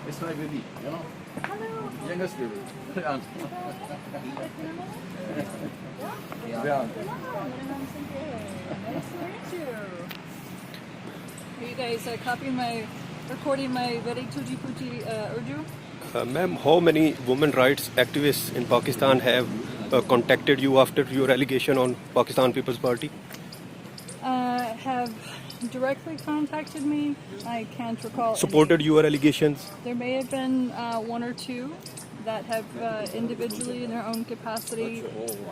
It's my baby, you know. Hello. Youngest baby. Yeah. Yeah. Nice to meet you. Are you guys recording my very tutti frutti Urdu? Ma'am, how many women rights activists in Pakistan have contacted you after your allegation on Pakistan People's Party? Have directly contacted me. I can't recall. Supported your allegations? There may have been one or two that have individually, in their own capacity,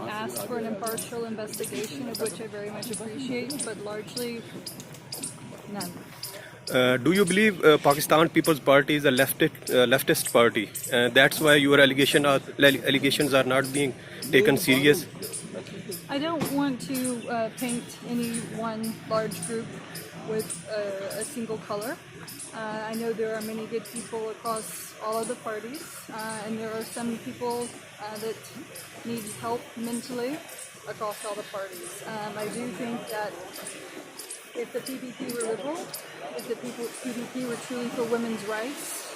asked for an impartial investigation, of which I very much appreciate, but largely none. Do you believe Pakistan People's Party is a leftist party? That's why your allegations are not being taken serious? I don't want to paint any one large group with a single color. I know there are many good people across all of the parties, and there are some people that need help mentally across all the parties. I do think that if the PPP were liberal, if the PPP were truly for women's rights,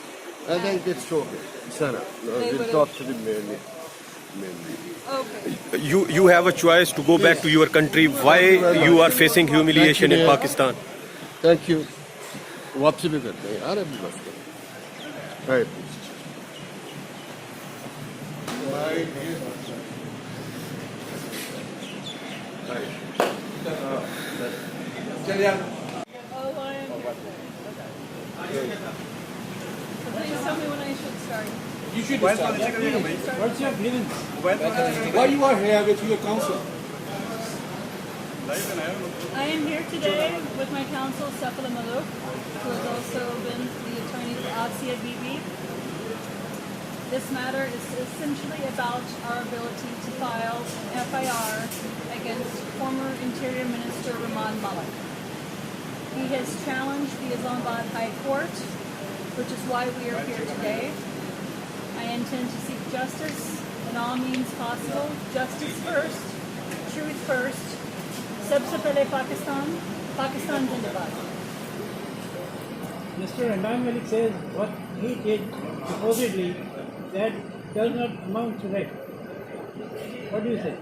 I think it's true, Sana. They We'll would've- talk to the mainly. okay. You have a choice to go back to your country. Why you are facing humiliation in Pakistan? Thank you. वापसी भी करते हैं यार अभी बस Right. Oh, I understand. So please tell me when I should start. You should start. What's your grievance? Why you are here with your counsel? I am here today with my counsel, Safala Malouk, who has also been the attorney for Asia Bibi. This matter is essentially about our ability to file an FIR against former Interior Minister Rahman Malik. He has challenged the Islamabad High Court, which is why we are here today. I intend to seek justice in all means possible. Justice first, truth first. Sabse pehle Pakistan, Pakistan Zindabad. Mr. Rahman Malik says what he did supposedly that does not amount to rape. What do you say?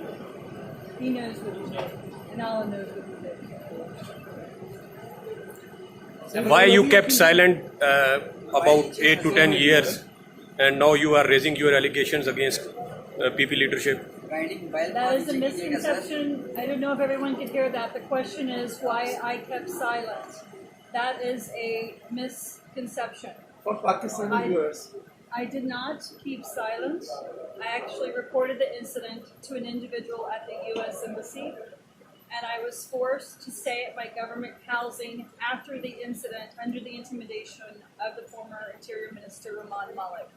He knows what he did, and Allah knows what he did. Why you kept silent about 8 to 10 years and now you are raising your allegations against PP leadership? That is a misconception. I don't know if everyone could hear that. The question is why I kept silent. That is a misconception. For Pakistani viewers. I did not keep silent. I actually reported the incident to an individual at the U.S. Embassy, and I was forced to stay at my government housing after the incident under the intimidation of the former Interior Minister Rahman Malik.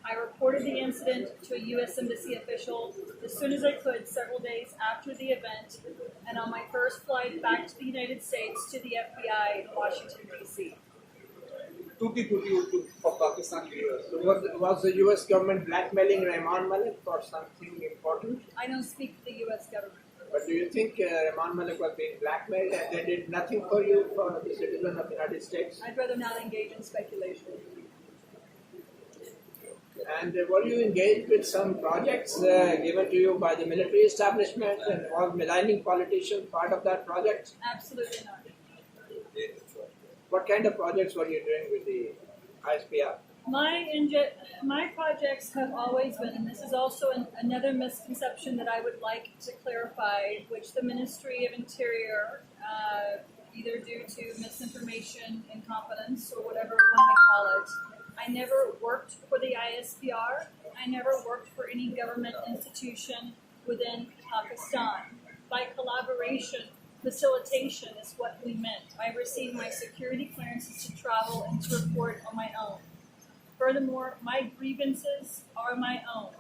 I reported the incident to a U.S. Embassy official as soon as I could, several days after the event, and on my first flight back to the United States to the FBI in Washington, D.C. Tutti for Pakistan viewers. So was the US government blackmailing Rahman Malik for something important? I don't speak for the U.S. government. But do you think Rahman Malik was being blackmailed and they did nothing for you, for the citizen of the United States? I'd rather not engage in speculation. And were you engaged with some projects given to you by the military establishment and was maligning politicians part of that project? Absolutely not. What kind of projects were you doing with the ISPR? My projects have always been, and this is also another misconception that I would like to clarify, which the Ministry of Interior, either due to misinformation, incompetence, or whatever one may call it, I never worked for the ISPR. I never worked for any government institution within Pakistan. By collaboration, facilitation is what we meant. I received my security clearances to travel and to report on my own. Furthermore, my grievances are my own.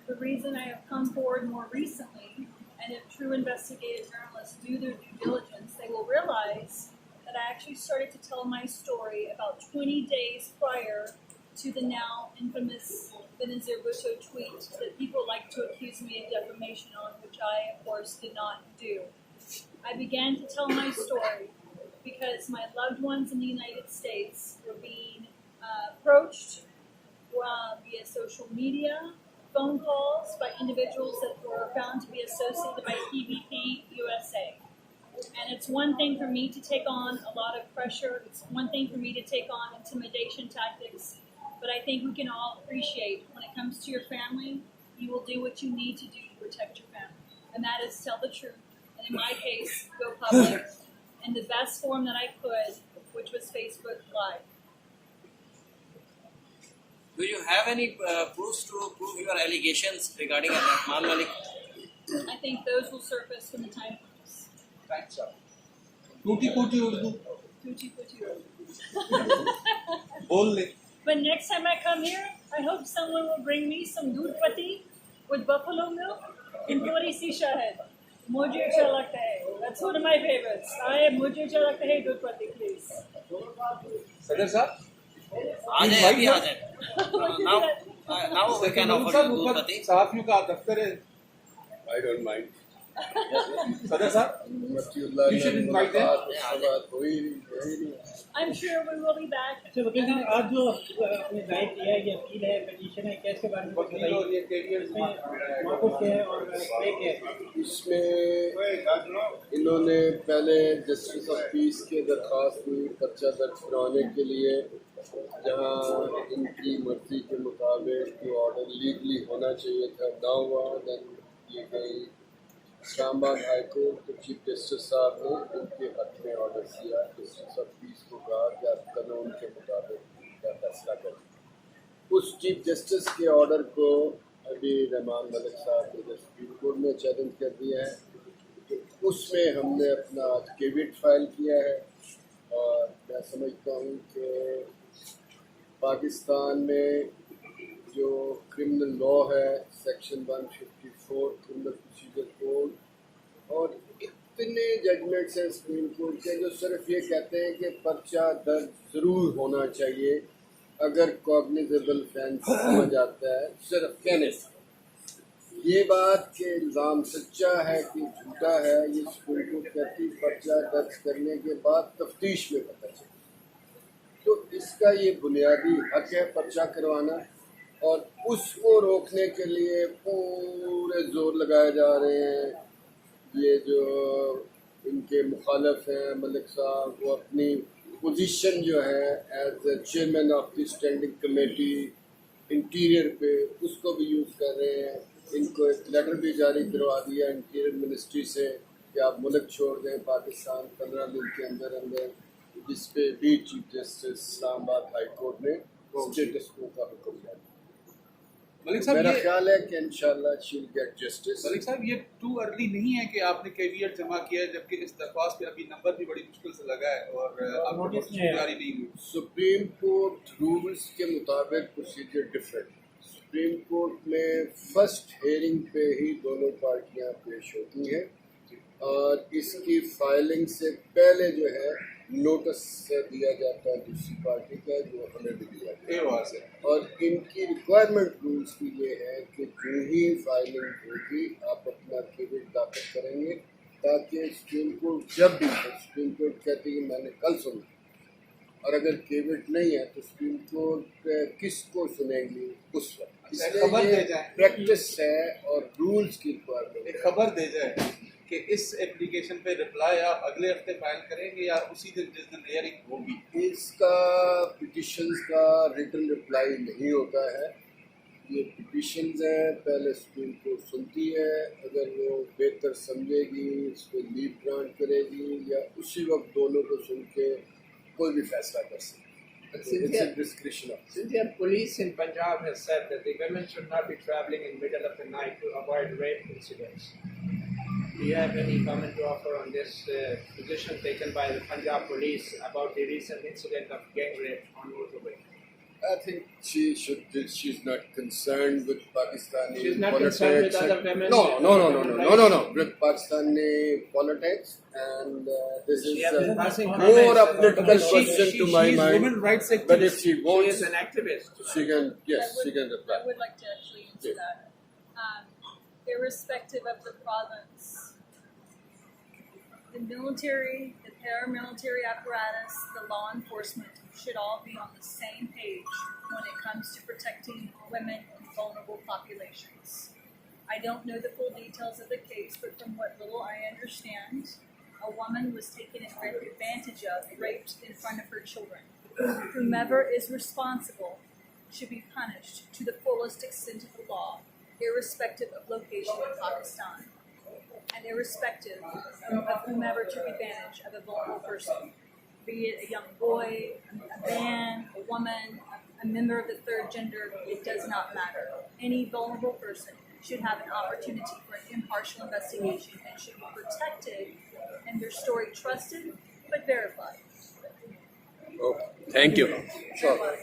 The reason I have come forward more recently, and if true investigative journalists do their due diligence, they will realize that I actually started to tell my story about 20 days prior to the now infamous Benazir Bhutto tweet that people like to accuse me of defamation on, which I, of course, did not do. I began to tell my story because my loved ones in the United States were being approached via social media, phone calls by individuals that were found to be associated by PVP USA. And it's one thing for me to take on a lot of pressure. It's one thing for me to take on intimidation tactics. But I think we can all appreciate when it comes to your family, you will do what you need to do to protect your family. And that is tell the truth. And in my case, go public in the best form that I could, which was Facebook Live. Do you have any proofs to prove your allegations regarding Rahman Malik? I think those will surface when the time comes. Thanks, sir. टूटी फूटी Urdu Tutti putti. बोल ले. But next time I come here, I hope someone will bring me some doodh patti with buffalo milk and thodi si shahad. Mujhe acha lagta hai. That's one of my favorites. Mujhe acha lagta hai doodh patti, please. सदर साहब आ जाए अभी आ जाए. Now we can offer you ऊपर Durpati. सहाफियों का दफ्तर है. I don't mind. सदर साहब मस्तिउल्लाह You should invite them. बात हुई नहीं. I'm sure we will be back. अच्छा वकील साहब, आज जो आपने राय किया है, ये अपील है, पिटीशन है, क्या इसके बारे में कुछ वकील और ये कैरियर इसमें मौक़िफ़ क्या है और राय क्या है? इसमें इन्होंने पहले जस्टिस ऑफ पीस के दरख्वास्त दी पर्चा दर्ज कराने के लिए, जहां इनकी मर्जी के मुताबिक जो ऑर्डर लीगली होना चाहिए था ना हुआ. देन ये गई इस्लामाबाद हाई कोर्ट के चीफ जस्टिस साहब ने इनके हक में ऑर्डर किया. जस्टिस ऑफ पीस को कहा कि आप कानून के मुताबिक क्या फैसला करें. उस चीफ जस्टिस के ऑर्डर को अभी रहमान मलिक साहब ने सुप्रीम कोर्ट में चैलेंज कर दिया है. तो उसमें हमने अपना केविट फाइल किया है और मैं समझता हूँ कि पाकिस्तान में जो क्रिमिनल लॉ है, सेक्शन 154 क्रिमिनल प्रोसीजर कोड, और इतने जजमेंट्स हैं सुप्रीम कोर्ट के जो सिर्फ ये कहते हैं कि पर्चा दर्ज ज़रूर होना चाहिए अगर कॉग्निजेबल ऑफेंस समझ आता है, सिर्फ कहने से. ये बात कि इल्ज़ाम सच्चा है कि झूठा है, ये सुप्रीम कोर्ट कहती पर्चा दर्ज करने के बाद तफ्तीश में पता चले. तो इसका ये बुनियादी हक है पर्चा करवाना, और उसको रोकने के लिए पूरे जोर लगाए जा रहे हैं. ये जो इनके मुखालफ हैं मलिक साहब, वो अपनी पोजीशन जो है as chairman of the standing committee interior पे, उसको भी यूज़ कर रहे हैं. इनको एक लेटर भी जारी करवा दिया इंटीरियर मिनिस्ट्री से कि आप मुल्क छोड़ दें पाकिस्तान 15 दिन के अंदर अंदर, जिस पे भी chief justice Islamabad high court ने स्टेटस को का हुक्म दिया. मलिक साहब मेरा ये ख्याल है कि इंशाल्लाह she will get justice. Malik साहब ये टू अर्ली नहीं है कि आपने केवीआर जमा किया है, जबकि इस दरख्वास्त पे अभी नंबर भी बड़ी मुश्किल से लगा है और आपको नोटिस नोटिस नहीं आया. जारी नहीं हुई. सुप्रीम कोर्ट रूल्स के मुताबिक प्रोसीजर डिफरेंट. सुप्रीम कोर्ट में फर्स्ट हेयरिंग पे ही दोनों पार्टियां पेश होती हैं और इसकी फाइलिंग से पहले जो है नोटिस दिया जाता है दूसरी पार्टी का, जो हमें भी दिया जाता है. और इनकी रिक्वायरमेंट रूल्स की ये है कि जो ही फाइलिंग होगी आप अपना केविट दाखिल करेंगे, ताकि सुप्रीम कोर्ट जब भी सुप्रीम कोर्ट कहती है मैंने कल सुना, और अगर केविट नहीं है तो सुप्रीम कोर्ट किसको सुनेंगी उस वक्त. खबर दे जाए, प्रैक्टिस है और रूल्स की रिक्वायरमेंट. एक खबर दे जाए कि इस एप्लीकेशन पे रिप्लाई आप अगले हफ्ते फाइल करेंगे या उसी दिन जिस दिन हियरिंग होगी. इसका पिटिशंस का रिटन रिप्लाई नहीं होता है. ये पिटिशंस है, पहले सुप्रीम कोर्ट सुनती है, अगर वो बेहतर समझेगी उस पर लीव ग्रांट करेगी या उसी वक्त दोनों को सुन के कोई भी फैसला कर सकती है. It's a discretion of. Cynthia, police in Punjab has said that the women should not be traveling in middle of the night to avoid rape incidents. Do you have any comment to offer on this position taken by the Punjab police about the recent incident of gang rape on motorway? I think she's not concerned with Pakistani She's not politics. concerned with other women. No. With Pakistani politics, and this She is has been passing more comments a about- political She question to my is mind. women rights But if activist. she She wants, is an activist. she can. Yes, I she can reply. would like to actually answer that. Irrespective of the province, the military, the paramilitary apparatus, the law enforcement should all be on the same page when it comes to protecting women and vulnerable populations. I don't know the full details of the case, but from what little I understand, a woman was taken advantage of, raped in front of her children. Whomever is responsible should be punished to the fullest extent of the law, irrespective of location in Pakistan, and irrespective of whomever took advantage of a vulnerable person, be it a young boy, a man, a woman, a member of the third gender, it does not matter. Any vulnerable person should have an opportunity for an impartial investigation and should be protected and their story trusted but verified. Thank you. Everyone.